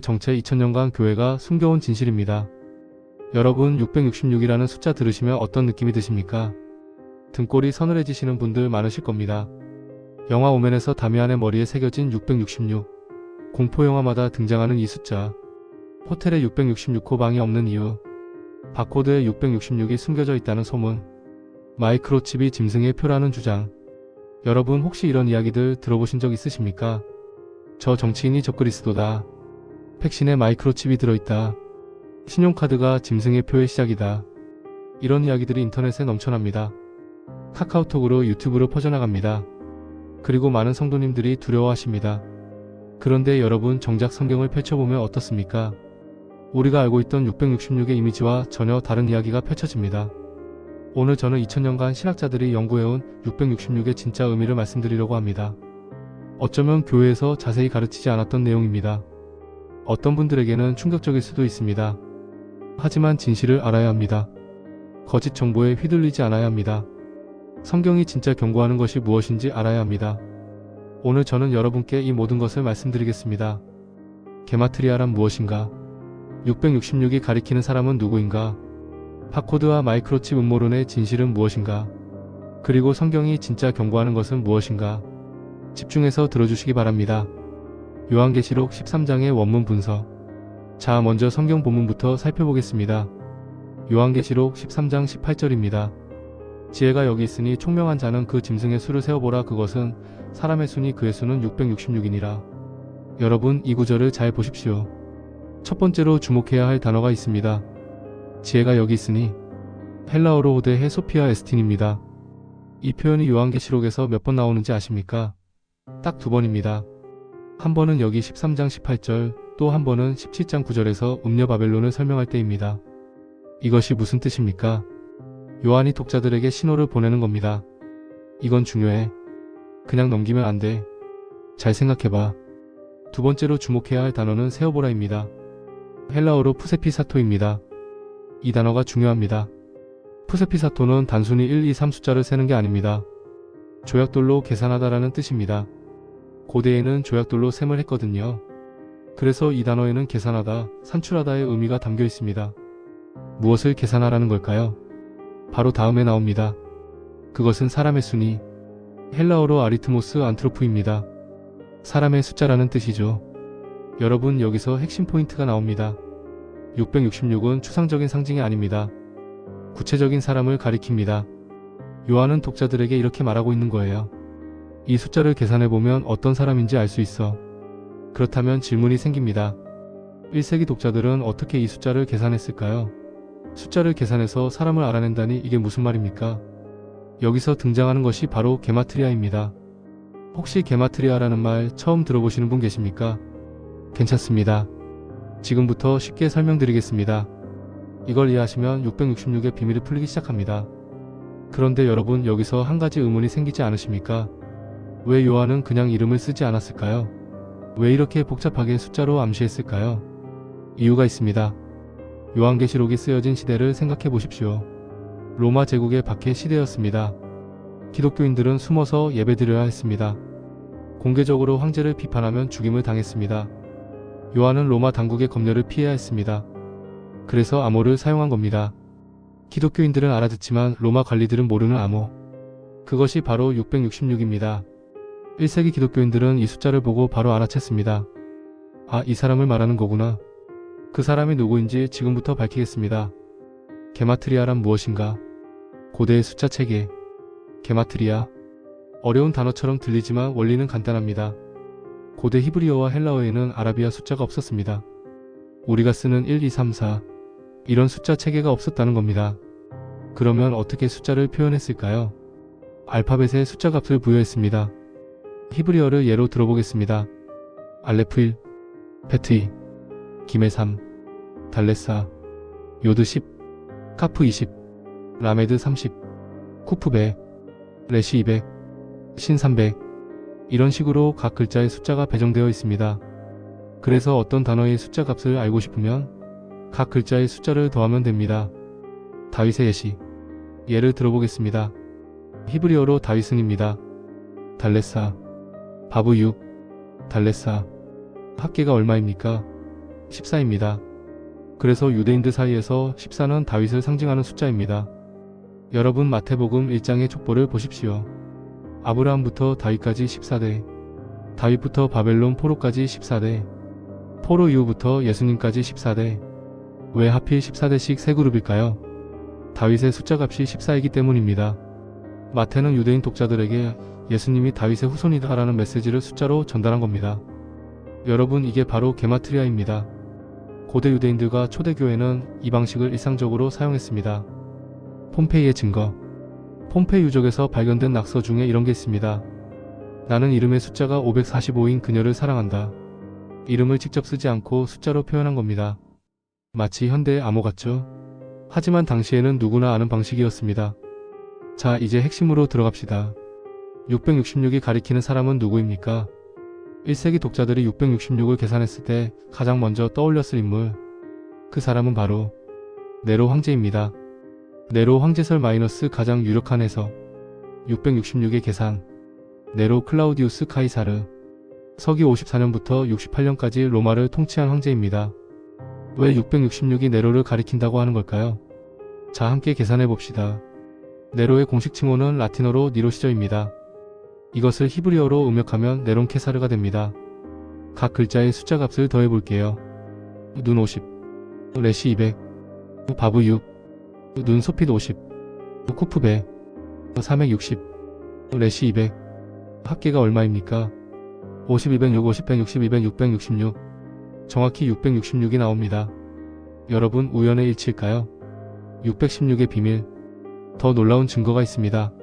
정체 2000년간 교회가 숨겨온 진실입니다. 여러분 666이라는 숫자 들으시면 어떤 느낌이 드십니까? 등골이 서늘해지시는 분들 많으실 겁니다. 영화 오맨에서 다미안의 머리에 새겨진 666. 공포영화마다 등장하는 이 숫자. 호텔에 666호 방이 없는 이유. 바코드에 666이 숨겨져 있다는 소문. 마이크로칩이 짐승의 표라는 주장. 여러분 혹시 이런 이야기들 들어보신 적 있으십니까? 저 정치인이 적그리스도다. 백신에 마이크로칩이 들어있다. 신용카드가 짐승의 표의 시작이다. 이런 이야기들이 인터넷에 넘쳐납니다. 카카오톡으로 유튜브로 퍼져나갑니다. 그리고 많은 성도님들이 두려워하십니다. 그런데 여러분 정작 성경을 펼쳐보면 어떻습니까? 우리가 알고 있던 666의 이미지와 전혀 다른 이야기가 펼쳐집니다. 오늘 저는 2000년간 신학자들이 연구해온 666의 진짜 의미를 말씀드리려고 합니다. 어쩌면 교회에서 자세히 가르치지 않았던 내용입니다. 어떤 분들에게는 충격적일 수도 있습니다. 하지만 진실을 알아야 합니다. 거짓 정보에 휘둘리지 않아야 합니다. 성경이 진짜 경고하는 것이 무엇인지 알아야 합니다. 오늘 저는 여러분께 이 모든 것을 말씀드리겠습니다. 게마트리아란 무엇인가? 666이 가리키는 사람은 누구인가? 바코드와 마이크로칩 음모론의 진실은 무엇인가? 그리고 성경이 진짜 경고하는 것은 무엇인가? 집중해서 들어주시기 바랍니다. 요한계시록 13장의 원문 분석. 자, 먼저 성경 본문부터 살펴보겠습니다. 요한계시록 13장 18절입니다. 지혜가 여기 있으니 총명한 자는 그 짐승의 수를 세어보라. 그것은 사람의 수니 그의 수는 666이니라. 여러분 이 구절을 잘 보십시오. 첫 번째로 주목해야 할 단어가 있습니다. 지혜가 여기 있으니. 헬라어로 호데 헤소피아 에스틴입니다. 이 표현이 요한계시록에서 몇 번 나오는지 아십니까? 딱 2번입니다. 한 번은 여기 13장 18절, 또 한 번은 17장 9절에서 음녀 바벨론을 설명할 때입니다. 이것이 무슨 뜻입니까? 요한이 독자들에게 신호를 보내는 겁니다. 이건 중요해. 그냥 넘기면 안 돼. 잘 생각해봐. 두 번째로 주목해야 할 단어는 세어보라입니다. 헬라어로 푸세피사토입니다. 이 단어가 중요합니다. 푸세피사토는 단순히 1, 2, 3 숫자를 세는 게 아닙니다. 조약돌로 계산하다라는 뜻입니다. 고대에는 조약돌로 셈을 했거든요. 그래서 이 단어에는 계산하다, 산출하다의 의미가 담겨 있습니다. 무엇을 계산하라는 걸까요? 바로 다음에 나옵니다. 그것은 사람의 수니. 헬라어로 아리트모스 안트로프입니다. 사람의 숫자라는 뜻이죠. 여러분 여기서 핵심 포인트가 나옵니다. 666은 추상적인 상징이 아닙니다. 구체적인 사람을 가리킵니다. 요한은 독자들에게 이렇게 말하고 있는 거예요. 이 숫자를 계산해보면 어떤 사람인지 알 수 있어. 그렇다면 질문이 생깁니다. 1세기 독자들은 어떻게 이 숫자를 계산했을까요? 숫자를 계산해서 사람을 알아낸다니 이게 무슨 말입니까? 여기서 등장하는 것이 바로 게마트리아입니다. 혹시 게마트리아라는 말 처음 들어보시는 분 계십니까? 괜찮습니다. 지금부터 쉽게 설명드리겠습니다. 이걸 이해하시면 666의 비밀이 풀리기 시작합니다. 그런데 여러분 여기서 한 가지 의문이 생기지 않으십니까? 왜 요한은 그냥 이름을 쓰지 않았을까요? 왜 이렇게 복잡하게 숫자로 암시했을까요? 이유가 있습니다. 요한계시록이 쓰여진 시대를 생각해 보십시오. 로마 제국의 박해 시대였습니다. 기독교인들은 숨어서 예배드려야 했습니다. 공개적으로 황제를 비판하면 죽임을 당했습니다. 요한은 로마 당국의 검열을 피해야 했습니다. 그래서 암호를 사용한 겁니다. 기독교인들은 알아듣지만 로마 관리들은 모르는 암호. 그것이 바로 666입니다. 1세기 기독교인들은 이 숫자를 보고 바로 알아챘습니다. 아, 이 사람을 말하는 거구나. 그 사람이 누구인지 지금부터 밝히겠습니다. 게마트리아란 무엇인가? 고대의 숫자 체계. 게마트리아. 어려운 단어처럼 들리지만 원리는 간단합니다. 고대 히브리어와 헬라어에는 아라비아 숫자가 없었습니다. 우리가 쓰는 1, 2, 3, 4 이런 숫자 체계가 없었다는 겁니다. 그러면 어떻게 숫자를 표현했을까요? 알파벳에 숫자 값을 부여했습니다. 히브리어를 예로 들어보겠습니다. 알레프 1, 베트 2, 기메 3, 달렛 4, 요드 10, 카프 20, 라메드 30, 쿠프 100, 레시 200, 신 300 이런 식으로 각 글자의 숫자가 배정되어 있습니다. 그래서 어떤 단어의 숫자 값을 알고 싶으면 각 글자의 숫자를 더하면 됩니다. 다윗의 예시. 예를 들어보겠습니다. 히브리어로 다윗은입니다. 달렛사. 바브 6. 달렛사. 합계가 얼마입니까? 14입니다. 그래서 유대인들 사이에서 14는 다윗을 상징하는 숫자입니다. 여러분 마태복음 1장의 족보를 보십시오. 아브라함부터 다윗까지 14대, 다윗부터 바벨론 포로까지 14대, 포로 이후부터 예수님까지 14대. 왜 하필 14대씩 세 그룹일까요? 다윗의 숫자값이 14이기 때문입니다. 마태는 유대인 독자들에게 예수님이 다윗의 후손이다라는 메시지를 숫자로 전달한 겁니다. 여러분, 이게 바로 게마트리아입니다. 고대 유대인들과 초대교회는 이 방식을 일상적으로 사용했습니다. 폼페이의 증거. 폼페이 유적에서 발견된 낙서 중에 이런 게 있습니다. 나는 이름의 숫자가 545인 그녀를 사랑한다. 이름을 직접 쓰지 않고 숫자로 표현한 겁니다. 마치 현대의 암호 같죠? 하지만 당시에는 누구나 아는 방식이었습니다. 자, 이제 핵심으로 들어갑시다. 666이 가리키는 사람은 누구입니까? 1세기 독자들이 666을 계산했을 때 가장 먼저 떠올렸을 인물. 그 사람은 바로 네로 황제입니다. 네로 황제설 마이너스 가장 유력한 해석. 666의 계산. 네로 클라우디우스 카이사르. 서기 54년부터 68년까지 로마를 통치한 황제입니다. 왜 666이 네로를 가리킨다고 하는 걸까요? 자, 함께 계산해 봅시다. 네로의 공식 칭호는 라틴어로 니로시저입니다. 이것을 히브리어로 음역하면 네론 케사르가 됩니다. 각 글자의 숫자 값을 더해 볼게요. 눈 50, 레시 200, 바브 6, 눈 소핏 50, 쿠프 100, 360, 레시 200. 합계가 얼마입니까? 50, 206, 50, 160, 200, 666. 정확히 666이 나옵니다. 여러분, 우연의 일치일까요? 616의 비밀. 더 놀라운 증거가 있습니다.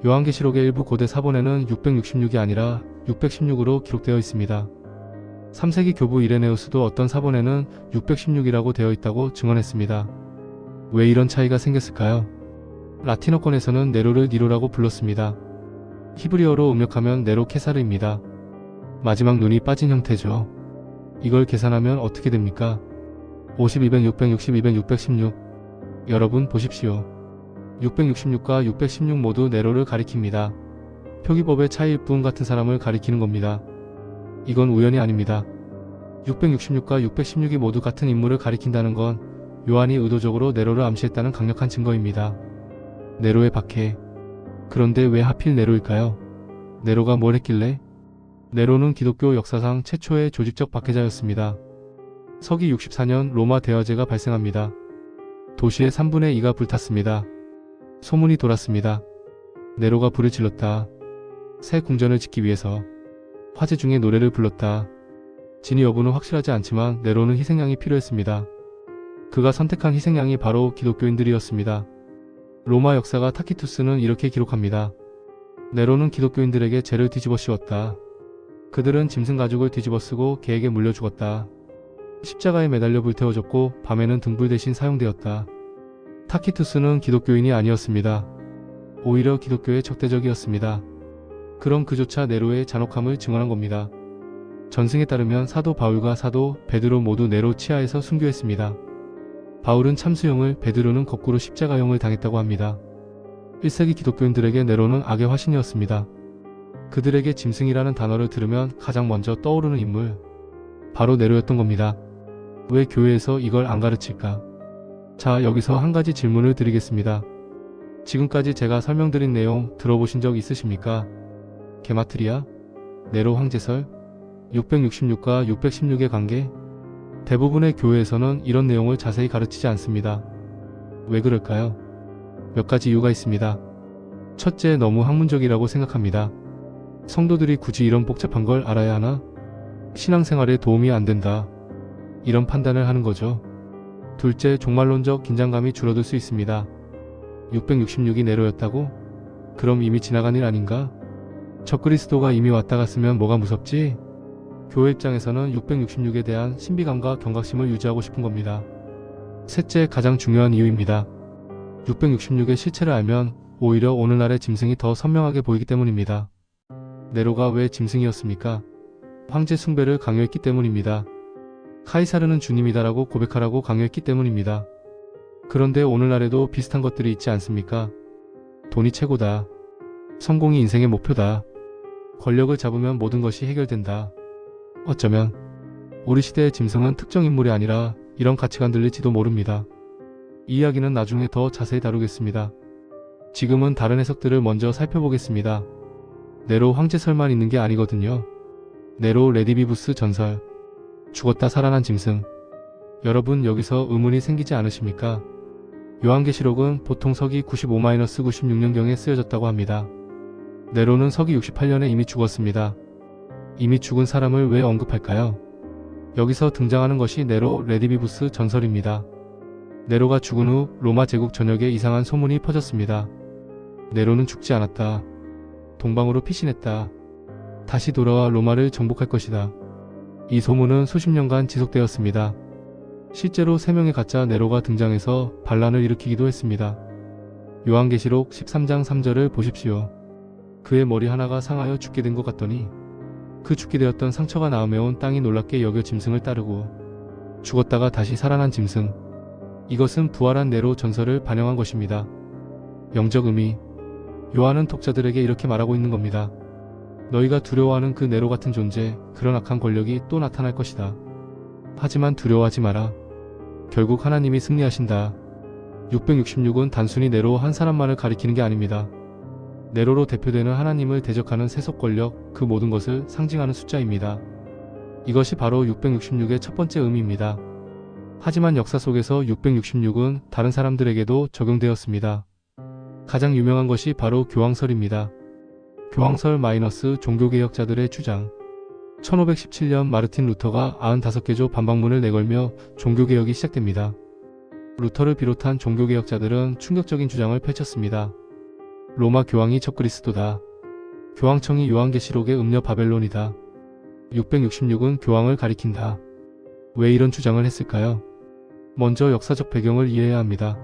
요한계시록의 일부 고대 사본에는 666이 아니라 616으로 기록되어 있습니다. 3세기 교부 이레네우스도 어떤 사본에는 616이라고 되어 있다고 증언했습니다. 왜 이런 차이가 생겼을까요? 라틴어권에서는 네로를 니로라고 불렀습니다. 히브리어로 음역하면 네로 케사르입니다. 마지막 눈이 빠진 형태죠. 이걸 계산하면 어떻게 됩니까? 50, 200, 660, 200, 616. 여러분 보십시오. 666과 616 모두 네로를 가리킵니다. 표기법의 차이일 뿐 같은 사람을 가리키는 겁니다. 이건 우연이 아닙니다. 666과 616이 모두 같은 인물을 가리킨다는 건 요한이 의도적으로 네로를 암시했다는 강력한 증거입니다. 네로의 박해. 그런데 왜 하필 네로일까요? 네로가 뭘 했길래? 네로는 기독교 역사상 최초의 조직적 박해자였습니다. 서기 64년 로마 대화재가 발생합니다. 도시의 3분의 2가 불탔습니다. 소문이 돌았습니다. 네로가 불을 질렀다. 새 궁전을 짓기 위해서. 화재 중에 노래를 불렀다. 진위 여부는 확실하지 않지만 네로는 희생양이 필요했습니다. 그가 선택한 희생양이 바로 기독교인들이었습니다. 로마 역사가 타키투스는 이렇게 기록합니다. 네로는 기독교인들에게 죄를 뒤집어 씌웠다. 그들은 짐승 가죽을 뒤집어 쓰고 개에게 물려 죽었다. 십자가에 매달려 불태워졌고 밤에는 등불 대신 사용되었다. 타키투스는 기독교인이 아니었습니다. 오히려 기독교의 적대적이었습니다. 그럼 그조차 네로의 잔혹함을 증언한 겁니다. 전승에 따르면 사도 바울과 사도 베드로 모두 네로 치하에서 순교했습니다. 바울은 참수형을, 베드로는 거꾸로 십자가형을 당했다고 합니다. 1세기 기독교인들에게 네로는 악의 화신이었습니다. 그들에게 짐승이라는 단어를 들으면 가장 먼저 떠오르는 인물, 바로 네로였던 겁니다. 왜 교회에서 이걸 안 가르칠까? 자, 여기서 한 가지 질문을 드리겠습니다. 지금까지 제가 설명드린 내용 들어보신 적 있으십니까? 게마트리아, 네로 황제설, 666과 616의 관계? 대부분의 교회에서는 이런 내용을 자세히 가르치지 않습니다. 왜 그럴까요? 몇 가지 이유가 있습니다. 첫째, 너무 학문적이라고 생각합니다. 성도들이 굳이 이런 복잡한 걸 알아야 하나? 신앙생활에 도움이 안 된다. 이런 판단을 하는 거죠. 둘째, 종말론적 긴장감이 줄어들 수 있습니다. 666이 네로였다고? 그럼 이미 지나간 일 아닌가? 적그리스도가 이미 왔다 갔으면 뭐가 무섭지? 교회 입장에서는 666에 대한 신비감과 경각심을 유지하고 싶은 겁니다. 셋째, 가장 중요한 이유입니다. 666의 실체를 알면 오히려 오늘날의 짐승이 더 선명하게 보이기 때문입니다. 네로가 왜 짐승이었습니까? 황제 숭배를 강요했기 때문입니다. 카이사르는 주님이다라고 고백하라고 강요했기 때문입니다. 그런데 오늘날에도 비슷한 것들이 있지 않습니까? 돈이 최고다. 성공이 인생의 목표다. 권력을 잡으면 모든 것이 해결된다. 어쩌면 우리 시대의 짐승은 특정 인물이 아니라 이런 가치관들일지도 모릅니다. 이 이야기는 나중에 더 자세히 다루겠습니다. 지금은 다른 해석들을 먼저 살펴보겠습니다. 네로 황제설만 있는 게 아니거든요. 네로 레디비부스 전설. 죽었다 살아난 짐승. 여러분 여기서 의문이 생기지 않으십니까? 요한계시록은 보통 서기 95-96년경에 쓰여졌다고 합니다. 네로는 서기 68년에 이미 죽었습니다. 이미 죽은 사람을 왜 언급할까요? 여기서 등장하는 것이 네로 레디비부스 전설입니다. 네로가 죽은 후 로마 제국 전역에 이상한 소문이 퍼졌습니다. 네로는 죽지 않았다. 동방으로 피신했다. 다시 돌아와 로마를 정복할 것이다. 이 소문은 수십 년간 지속되었습니다. 실제로 3명의 가짜 네로가 등장해서 반란을 일으키기도 했습니다. 요한계시록 13장 3절을 보십시오. 그의 머리 하나가 상하여 죽게 된 것 같더니 그 죽게 되었던 상처가 나음에 온 땅이 놀랍게 여겨 짐승을 따르고 죽었다가 다시 살아난 짐승. 이것은 부활한 네로 전설을 반영한 것입니다. 영적 의미. 요한은 독자들에게 이렇게 말하고 있는 겁니다. 너희가 두려워하는 그 네로 같은 존재, 그런 악한 권력이 또 나타날 것이다. 하지만 두려워하지 마라. 결국 하나님이 승리하신다. 666은 단순히 네로 한 사람만을 가리키는 게 아닙니다. 네로로 대표되는 하나님을 대적하는 세속 권력, 그 모든 것을 상징하는 숫자입니다. 이것이 바로 666의 첫 번째 의미입니다. 하지만 역사 속에서 666은 다른 사람들에게도 적용되었습니다. 가장 유명한 것이 바로 교황설입니다. 교황설 - 종교개혁자들의 주장. 1517년 마르틴 루터가 95개조 반박문을 내걸며 종교개혁이 시작됩니다. 루터를 비롯한 종교개혁자들은 충격적인 주장을 펼쳤습니다. 로마 교황이 적그리스도다. 교황청이 요한계시록의 음녀 바벨론이다. 666은 교황을 가리킨다. 왜 이런 주장을 했을까요? 먼저 역사적 배경을 이해해야 합니다.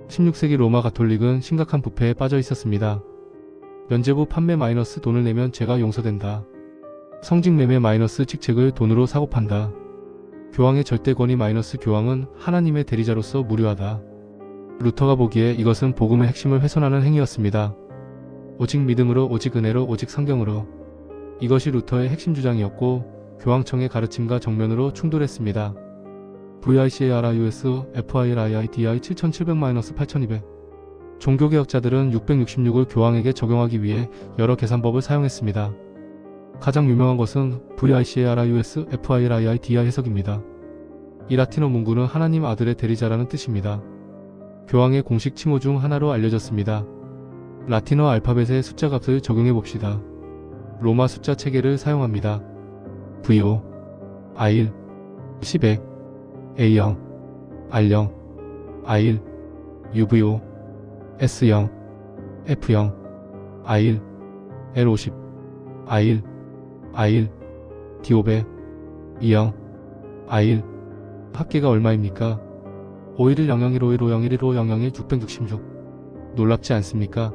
16세기 로마 가톨릭은 심각한 부패에 빠져 있었습니다. 면죄부 판매 - 돈을 내면 죄가 용서된다. 성직 매매 - 직책을 돈으로 사고 판다. 교황의 절대 권위 - 교황은 하나님의 대리자로서 무료하다. 루터가 보기에 이것은 복음의 핵심을 훼손하는 행위였습니다. 오직 믿음으로, 오직 은혜로, 오직 성경으로. 이것이 루터의 핵심 주장이었고 교황청의 가르침과 정면으로 충돌했습니다. VICARIUS FIRIIDI 7700-8200. 종교개혁자들은 666을 교황에게 적용하기 위해 여러 계산법을 사용했습니다. 가장 유명한 것은 VICARIUS FIRIIDI 해석입니다. 이 라틴어 문구는 하나님 아들의 대리자라는 뜻입니다. 교황의 공식 칭호 중 하나로 알려졌습니다. 라틴어 알파벳의 숫자 값을 적용해 봅시다. 로마 숫자 체계를 사용합니다. V5, I1, 10에 A0, R0, I1, UV5, S0, F0, I1, L50, I1, I1, D500, E0, I1. 합계가 얼마입니까? 511-001-511-501-501-666. 놀랍지 않습니까?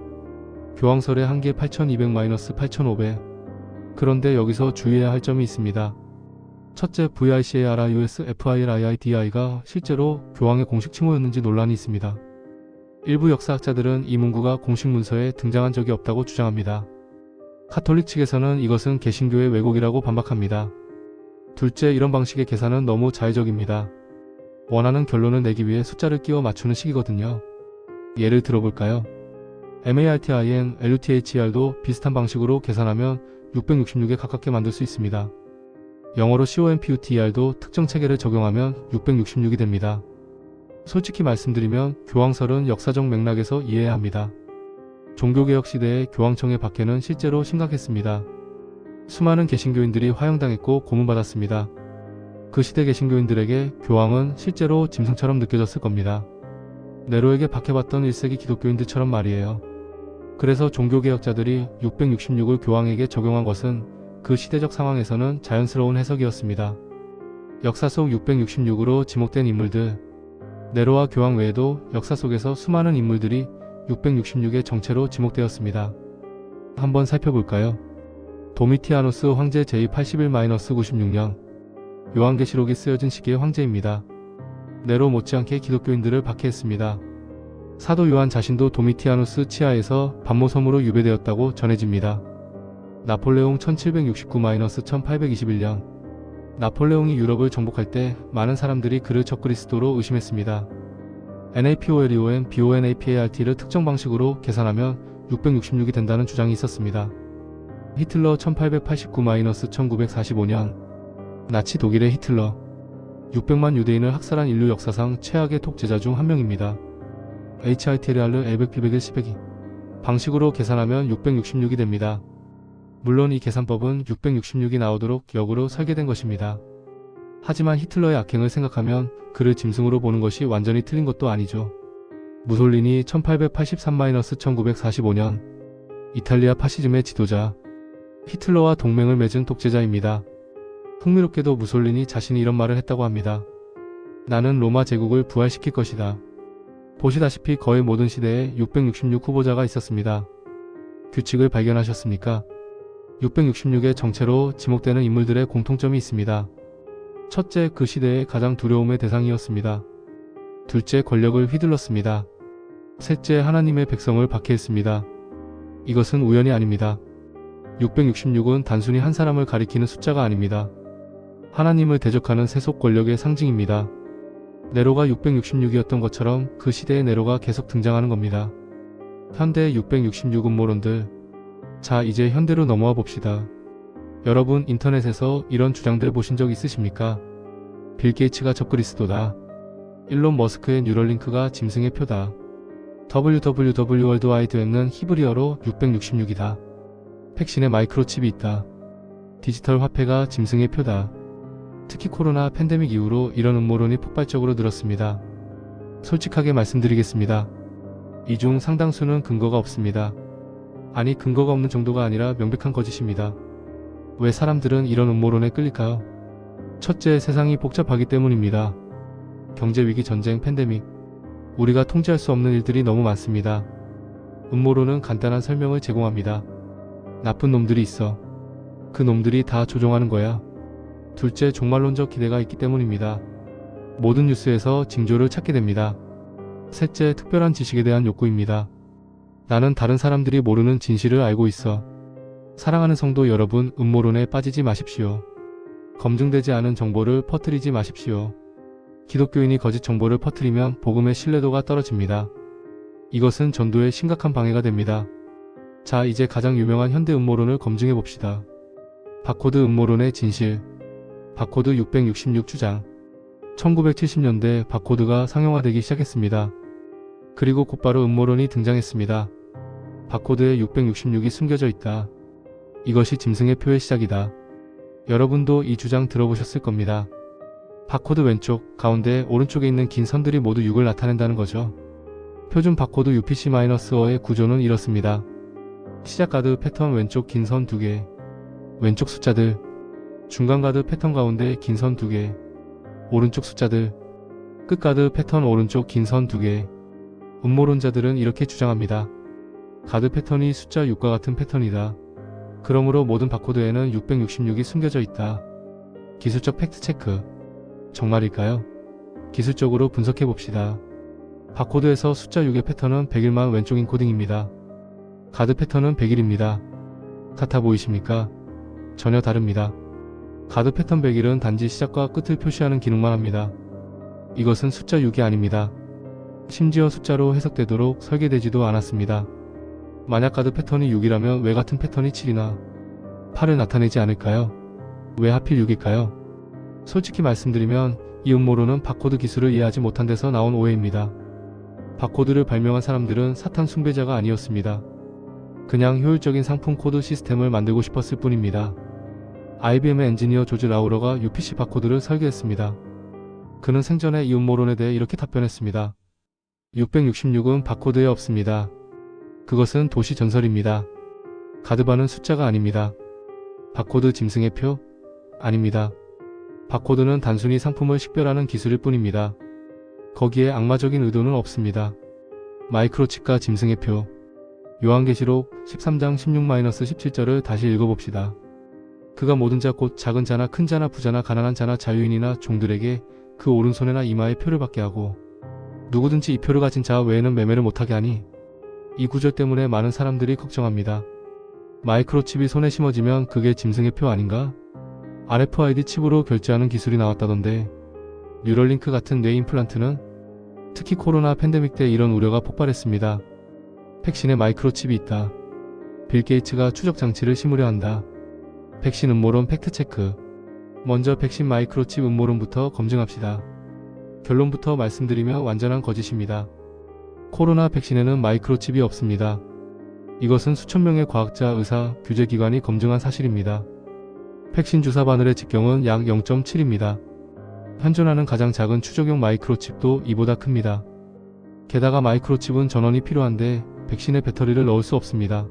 교황설의 한계 8200-8500. 그런데 여기서 주의해야 할 점이 있습니다. 첫째, VICARIUS FIRIIDI가 실제로 교황의 공식 칭호였는지 논란이 있습니다. 일부 역사학자들은 이 문구가 공식 문서에 등장한 적이 없다고 주장합니다. 가톨릭 측에서는 이것은 개신교의 왜곡이라고 반박합니다. 둘째, 이런 방식의 계산은 너무 자의적입니다. 원하는 결론을 내기 위해 숫자를 끼워 맞추는 식이거든요. 예를 들어볼까요? MARTIN, LUTHER도 비슷한 방식으로 계산하면 666에 가깝게 만들 수 있습니다. 영어로 COMPUTER도 특정 체계를 적용하면 666이 됩니다. 솔직히 말씀드리면 교황설은 역사적 맥락에서 이해해야 합니다. 종교개혁 시대의 교황청의 박해는 실제로 심각했습니다. 수많은 개신교인들이 화형당했고 고문받았습니다. 그 시대 개신교인들에게 교황은 실제로 짐승처럼 느껴졌을 겁니다. 네로에게 박해받던 1세기 기독교인들처럼 말이에요. 그래서 종교개혁자들이 666을 교황에게 적용한 것은 그 시대적 상황에서는 자연스러운 해석이었습니다. 역사 속 666으로 지목된 인물들. 네로와 교황 외에도 역사 속에서 수많은 인물들이 666의 정체로 지목되었습니다. 한번 살펴볼까요? 도미티아누스 황제 제81-96년. 요한계시록이 쓰여진 시기의 황제입니다. 네로 못지않게 기독교인들을 박해했습니다. 사도 요한 자신도 도미티아누스 치하에서 반모섬으로 유배되었다고 전해집니다. 나폴레옹 1769-1821년. 나폴레옹이 유럽을 정복할 때 많은 사람들이 그를 적그리스도로 의심했습니다. NAPOLEON-BONAPART를 특정 방식으로 계산하면 666이 된다는 주장이 있었습니다. 히틀러 1889-1945년 나치 독일의 히틀러 600만 유대인을 학살한 인류 역사상 최악의 독재자 중 한 명입니다. HITLR L100P101 방식으로 계산하면 666이 됩니다. 물론 이 계산법은 666이 나오도록 역으로 설계된 것입니다. 하지만 히틀러의 악행을 생각하면 그를 짐승으로 보는 것이 완전히 틀린 것도 아니죠. 무솔리니 1883-1945년 이탈리아 파시즘의 지도자 히틀러와 동맹을 맺은 독재자입니다. 흥미롭게도 무솔리니 자신이 이런 말을 했다고 합니다. 나는 로마 제국을 부활시킬 것이다. 보시다시피 거의 모든 시대에 666 후보자가 있었습니다. 규칙을 발견하셨습니까? 666의 정체로 지목되는 인물들의 공통점이 있습니다. 첫째, 그 시대의 가장 두려움의 대상이었습니다. 둘째, 권력을 휘둘렀습니다. 셋째, 하나님의 백성을 박해했습니다. 이것은 우연이 아닙니다. 666은 단순히 한 사람을 가리키는 숫자가 아닙니다. 하나님을 대적하는 세속 권력의 상징입니다. 네로가 666이었던 것처럼 그 시대의 네로가 계속 등장하는 겁니다. 현대의 666 음모론들. 자, 이제 현대로 넘어와 봅시다. 여러분 인터넷에서 이런 주장들 보신 적 있으십니까? 빌 게이츠가 적그리스도다. 일론 머스크의 뉴럴링크가 짐승의 표다. WWW 월드와이드 웹은 히브리어로 666이다. 백신에 마이크로칩이 있다. 디지털 화폐가 짐승의 표다. 특히 코로나 팬데믹 이후로 이런 음모론이 폭발적으로 늘었습니다. 솔직하게 말씀드리겠습니다. 이 중 상당수는 근거가 없습니다. 아니, 근거가 없는 정도가 아니라 명백한 거짓입니다. 왜 사람들은 이런 음모론에 끌릴까요? 첫째, 세상이 복잡하기 때문입니다. 경제위기, 전쟁, 팬데믹. 우리가 통제할 수 없는 일들이 너무 많습니다. 음모론은 간단한 설명을 제공합니다. 나쁜 놈들이 있어. 그 놈들이 다 조종하는 거야. 둘째, 종말론적 기대가 있기 때문입니다. 모든 뉴스에서 징조를 찾게 됩니다. 셋째, 특별한 지식에 대한 욕구입니다. 나는 다른 사람들이 모르는 진실을 알고 있어. 사랑하는 성도 여러분, 음모론에 빠지지 마십시오. 검증되지 않은 정보를 퍼뜨리지 마십시오. 기독교인이 거짓 정보를 퍼뜨리면 복음의 신뢰도가 떨어집니다. 이것은 전도에 심각한 방해가 됩니다. 자, 이제 가장 유명한 현대 음모론을 검증해 봅시다. 바코드 음모론의 진실. 바코드 666 주장. 1970년대 바코드가 상용화되기 시작했습니다. 그리고 곧바로 음모론이 등장했습니다. 바코드에 666이 숨겨져 있다. 이것이 짐승의 표의 시작이다. 여러분도 이 주장 들어보셨을 겁니다. 바코드 왼쪽, 가운데, 오른쪽에 있는 긴 선들이 모두 6을 나타낸다는 거죠. 표준 바코드 UPC-5의 구조는 이렇습니다. 시작 가드 패턴 왼쪽 긴 선 2개, 왼쪽 숫자들, 중간 가드 패턴 가운데 긴 선 2개, 오른쪽 숫자들, 끝 가드 패턴 오른쪽 긴 선 2개. 음모론자들은 이렇게 주장합니다. 가드 패턴이 숫자 6과 같은 패턴이다. 그러므로 모든 바코드에는 666이 숨겨져 있다. 기술적 팩트체크. 정말일까요? 기술적으로 분석해 봅시다. 바코드에서 숫자 6의 패턴은 100일만 왼쪽 인코딩입니다. 가드 패턴은 100일입니다. 같아 보이십니까? 전혀 다릅니다. 가드 패턴 100일은 단지 시작과 끝을 표시하는 기능만 합니다. 이것은 숫자 6이 아닙니다. 심지어 숫자로 해석되도록 설계되지도 않았습니다. 만약 가드 패턴이 6이라면 왜 같은 패턴이 7이나 8을 나타내지 않을까요? 왜 하필 6일까요? 솔직히 말씀드리면 이 음모론은 바코드 기술을 이해하지 못한 데서 나온 오해입니다. 바코드를 발명한 사람들은 사탄 숭배자가 아니었습니다. 그냥 효율적인 상품 코드 시스템을 만들고 싶었을 뿐입니다. IBM의 엔지니어 조지 라우러가 UPC 바코드를 설계했습니다. 그는 생전에 이 음모론에 대해 이렇게 답변했습니다. 666은 바코드에 없습니다. 그것은 도시 전설입니다. 가드바는 숫자가 아닙니다. 바코드 짐승의 표? 아닙니다. 바코드는 단순히 상품을 식별하는 기술일 뿐입니다. 거기에 악마적인 의도는 없습니다. 마이크로칩과 짐승의 표. 요한계시록 13장 16-17절을 다시 읽어봅시다. 그가 모든 자 곧 작은 자나 큰 자나 부자나 가난한 자나 자유인이나 종들에게 그 오른손에나 이마에 표를 받게 하고 누구든지 이 표를 가진 자 외에는 매매를 못하게 하니 이 구절 때문에 많은 사람들이 걱정합니다. 마이크로칩이 손에 심어지면 그게 짐승의 표 아닌가? RFID 칩으로 결제하는 기술이 나왔다던데 뉴럴링크 같은 뇌 임플란트는 특히 코로나 팬데믹 때 이런 우려가 폭발했습니다. 백신에 마이크로칩이 있다. 빌 게이츠가 추적 장치를 심으려 한다. 백신 음모론 팩트체크. 먼저 백신 마이크로칩 음모론부터 검증합시다. 결론부터 말씀드리면 완전한 거짓입니다. 코로나 백신에는 마이크로칩이 없습니다. 이것은 수천 명의 과학자, 의사, 규제기관이 검증한 사실입니다. 백신 주사 바늘의 직경은 약 0.7입니다. 현존하는 가장 작은 추적용 마이크로칩도 이보다 큽니다. 게다가 마이크로칩은 전원이 필요한데 백신에 배터리를 넣을 수 없습니다.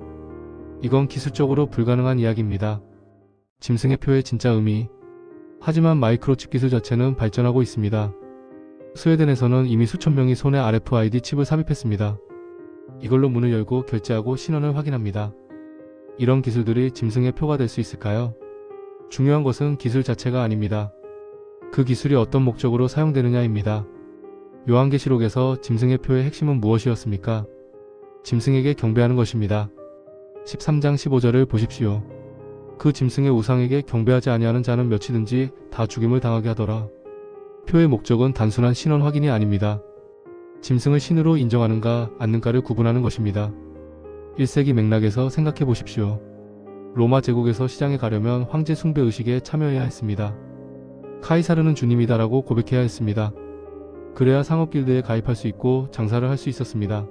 이건 기술적으로 불가능한 이야기입니다. 짐승의 표의 진짜 의미. 하지만 마이크로칩 기술 자체는 발전하고 있습니다. 스웨덴에서는 이미 수천 명이 손에 RFID 칩을 삽입했습니다. 이걸로 문을 열고 결제하고 신원을 확인합니다. 이런 기술들이 짐승의 표가 될 수 있을까요? 중요한 것은 기술 자체가 아닙니다. 그 기술이 어떤 목적으로 사용되느냐입니다. 요한계시록에서 짐승의 표의 핵심은 무엇이었습니까? 짐승에게 경배하는 것입니다. 13장 15절을 보십시오. 그 짐승의 우상에게 경배하지 아니하는 자는 몇이든지 다 죽임을 당하게 하더라. 표의 목적은 단순한 신원 확인이 아닙니다. 짐승을 신으로 인정하는가 않는가를 구분하는 것입니다. 1세기 맥락에서 생각해 보십시오. 로마 제국에서 시장에 가려면 황제 숭배 의식에 참여해야 했습니다. 카이사르는 주님이다라고 고백해야 했습니다. 그래야 상업길드에 가입할 수 있고 장사를 할 수 있었습니다.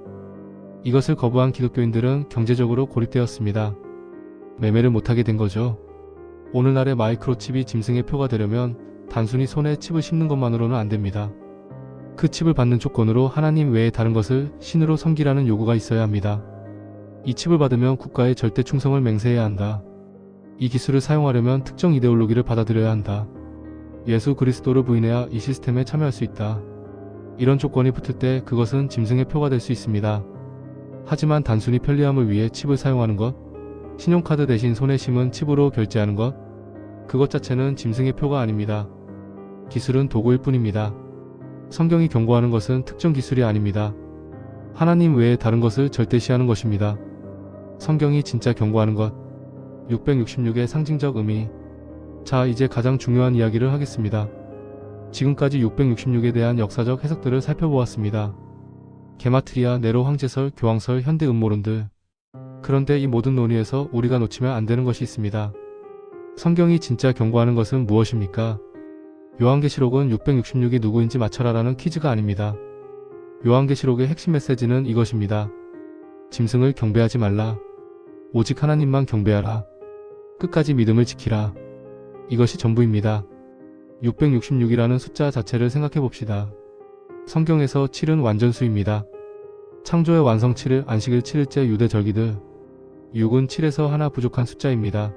이것을 거부한 기독교인들은 경제적으로 고립되었습니다. 매매를 못하게 된 거죠. 오늘날의 마이크로칩이 짐승의 표가 되려면 단순히 손에 칩을 심는 것만으로는 안 됩니다. 그 칩을 받는 조건으로 하나님 외에 다른 것을 신으로 섬기라는 요구가 있어야 합니다. 이 칩을 받으면 국가에 절대 충성을 맹세해야 한다. 이 기술을 사용하려면 특정 이데올로기를 받아들여야 한다. 예수 그리스도를 부인해야 이 시스템에 참여할 수 있다. 이런 조건이 붙을 때 그것은 짐승의 표가 될 수 있습니다. 하지만 단순히 편리함을 위해 칩을 사용하는 것, 신용카드 대신 손에 심은 칩으로 결제하는 것, 그것 자체는 짐승의 표가 아닙니다. 기술은 도구일 뿐입니다. 성경이 경고하는 것은 특정 기술이 아닙니다. 하나님 외에 다른 것을 절대시하는 것입니다. 성경이 진짜 경고하는 것. 666의 상징적 의미. 자, 이제 가장 중요한 이야기를 하겠습니다. 지금까지 666에 대한 역사적 해석들을 살펴보았습니다. 게마트리아, 네로 황제설, 교황설, 현대 음모론들. 그런데 이 모든 논의에서 우리가 놓치면 안 되는 것이 있습니다. 성경이 진짜 경고하는 것은 무엇입니까? 요한계시록은 666이 누구인지 맞춰라라는 퀴즈가 아닙니다. 요한계시록의 핵심 메시지는 이것입니다. 짐승을 경배하지 말라. 오직 하나님만 경배하라. 끝까지 믿음을 지키라. 이것이 전부입니다. 666이라는 숫자 자체를 생각해 봅시다. 성경에서 7은 완전수입니다. 창조의 완성 7일, 안식일 7일째 유대 절기들. 6은 7에서 하나 부족한 숫자입니다.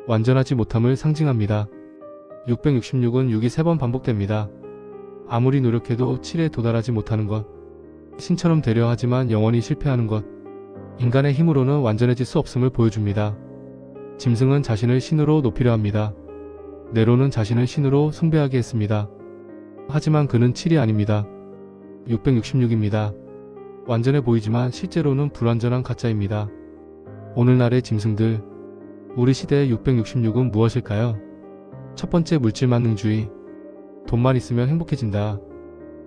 완전하지 못함을 상징합니다. 666은 6이 3번 반복됩니다. 아무리 노력해도 7에 도달하지 못하는 것. 신처럼 되려 하지만 영원히 실패하는 것. 인간의 힘으로는 완전해질 수 없음을 보여줍니다. 짐승은 자신을 신으로 높이려 합니다. 네로는 자신을 신으로 숭배하게 했습니다. 하지만 그는 7이 아닙니다. 666입니다. 완전해 보이지만 실제로는 불완전한 가짜입니다. 오늘날의 짐승들. 우리 시대의 666은 무엇일까요? 첫 번째, 물질 만능주의. 돈만 있으면 행복해진다.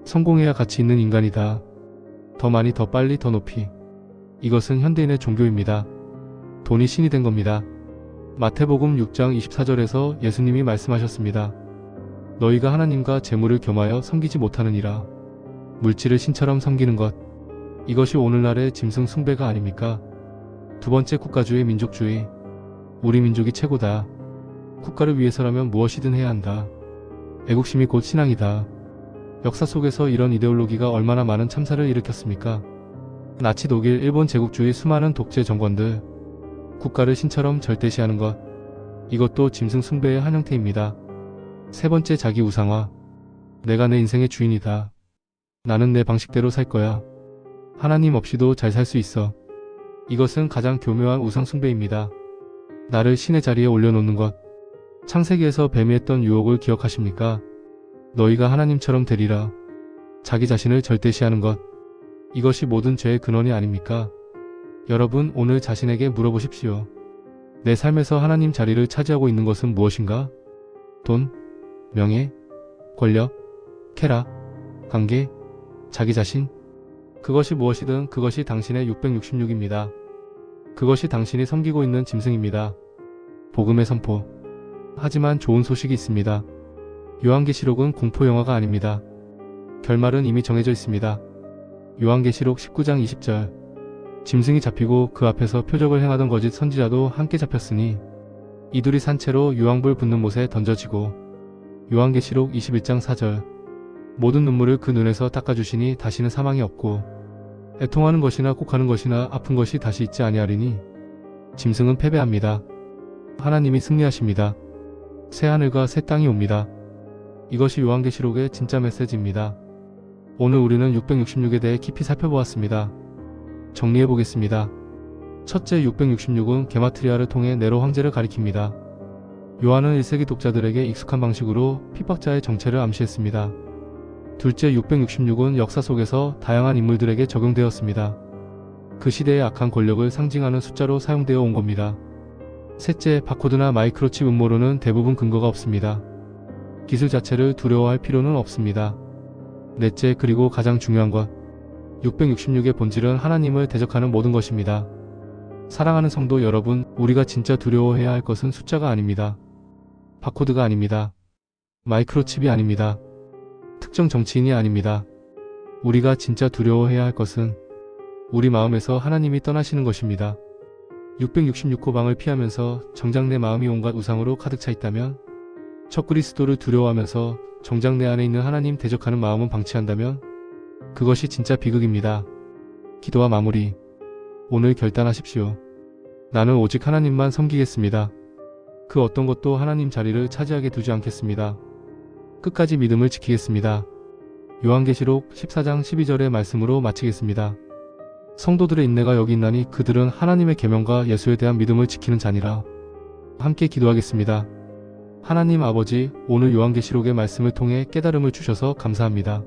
성공해야 가치 있는 인간이다. 더 많이, 더 빨리, 더 높이. 이것은 현대인의 종교입니다. 돈이 신이 된 겁니다. 마태복음 6장 24절에서 예수님이 말씀하셨습니다. 너희가 하나님과 재물을 겸하여 섬기지 못하느니라. 물질을 신처럼 섬기는 것. 이것이 오늘날의 짐승 숭배가 아닙니까? 두 번째, 국가주의, 민족주의. 우리 민족이 최고다. 국가를 위해서라면 무엇이든 해야 한다. 애국심이 곧 신앙이다. 역사 속에서 이런 이데올로기가 얼마나 많은 참사를 일으켰습니까? 나치, 독일, 일본 제국주의 수많은 독재 정권들. 국가를 신처럼 절대시하는 것. 이것도 짐승 숭배의 한 형태입니다. 세 번째, 자기 우상화. 내가 내 인생의 주인이다. 나는 내 방식대로 살 거야. 하나님 없이도 잘 살 수 있어. 이것은 가장 교묘한 우상 숭배입니다. 나를 신의 자리에 올려놓는 것. 창세기에서 뱀이 했던 유혹을 기억하십니까? 너희가 하나님처럼 되리라. 자기 자신을 절대시하는 것. 이것이 모든 죄의 근원이 아닙니까? 여러분, 오늘 자신에게 물어보십시오. 내 삶에서 하나님 자리를 차지하고 있는 것은 무엇인가? 돈, 명예, 권력, 쾌락, 관계, 자기 자신. 그것이 무엇이든 그것이 당신의 666입니다. 그것이 당신이 섬기고 있는 짐승입니다. 복음의 선포. 하지만 좋은 소식이 있습니다. 요한계시록은 공포영화가 아닙니다. 결말은 이미 정해져 있습니다. 요한계시록 19장 20절. 짐승이 잡히고 그 앞에서 표적을 행하던 거짓 선지자도 함께 잡혔으니 이둘이 산채로 유황불 붙는 못에 던져지고. 요한계시록 21장 4절. 모든 눈물을 그 눈에서 닦아주시니 다시는 사망이 없고 애통하는 것이나 곡하는 것이나 아픈 것이 다시 있지 아니하리니. 짐승은 패배합니다. 하나님이 승리하십니다. 새 하늘과 새 땅이 옵니다. 이것이 요한계시록의 진짜 메시지입니다. 오늘 우리는 666에 대해 깊이 살펴보았습니다. 정리해보겠습니다. 첫째, 666은 게마트리아를 통해 네로 황제를 가리킵니다. 요한은 1세기 독자들에게 익숙한 방식으로 핍박자의 정체를 암시했습니다. 둘째, 666은 역사 속에서 다양한 인물들에게 적용되었습니다. 그 시대의 악한 권력을 상징하는 숫자로 사용되어 온 겁니다. 셋째, 바코드나 마이크로칩 음모론은 대부분 근거가 없습니다. 기술 자체를 두려워할 필요는 없습니다. 넷째, 그리고 가장 중요한 것, 666의 본질은 하나님을 대적하는 모든 것입니다. 사랑하는 성도 여러분, 우리가 진짜 두려워해야 할 것은 숫자가 아닙니다. 바코드가 아닙니다. 마이크로칩이 아닙니다. 특정 정치인이 아닙니다. 우리가 진짜 두려워해야 할 것은 우리 마음에서 하나님이 떠나시는 것입니다. 666호 방을 피하면서 정작 내 마음이 온갖 우상으로 가득 차 있다면, 적 그리스도를 두려워하면서 정작 내 안에 있는 하나님 대적하는 마음은 방치한다면 그것이 진짜 비극입니다. 기도와 마무리. 오늘 결단하십시오. 나는 오직 하나님만 섬기겠습니다. 그 어떤 것도 하나님 자리를 차지하게 두지 않겠습니다. 끝까지 믿음을 지키겠습니다. 요한계시록 14장 12절의 말씀으로 마치겠습니다. 성도들의 인내가 여기 있나니 그들은 하나님의 계명과 예수에 대한 믿음을 지키는 자니라. 함께 기도하겠습니다. 하나님 아버지, 오늘 요한계시록의 말씀을 통해 깨달음을 주셔서 감사합니다.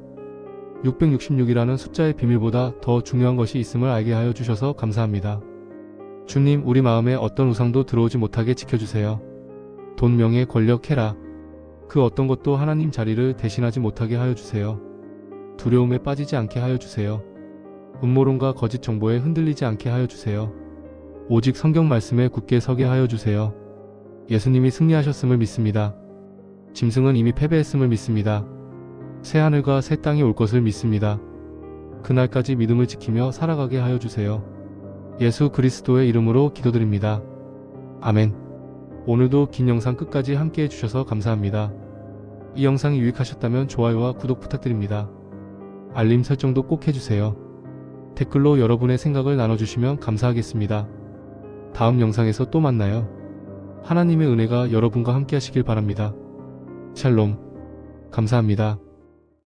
666이라는 숫자의 비밀보다 더 중요한 것이 있음을 알게 하여 주셔서 감사합니다. 주님, 우리 마음에 어떤 우상도 들어오지 못하게 지켜주세요. 돈, 명예, 권력, 쾌락, 그 어떤 것도 하나님 자리를 대신하지 못하게 하여 주세요. 두려움에 빠지지 않게 하여 주세요. 음모론과 거짓 정보에 흔들리지 않게 하여 주세요. 오직 성경 말씀에 굳게 서게 하여 주세요. 예수님이 승리하셨음을 믿습니다. 짐승은 이미 패배했음을 믿습니다. 새 하늘과 새 땅이 올 것을 믿습니다. 그날까지 믿음을 지키며 살아가게 하여 주세요. 예수 그리스도의 이름으로 기도드립니다. 아멘. 오늘도 긴 영상 끝까지 함께 해주셔서 감사합니다. 이 영상이 유익하셨다면 좋아요와 구독 부탁드립니다. 알림 설정도 꼭 해주세요. 댓글로 여러분의 생각을 나눠주시면 감사하겠습니다. 다음 영상에서 또 만나요. 하나님의 은혜가 여러분과 함께 하시길 바랍니다. 샬롬. 감사합니다.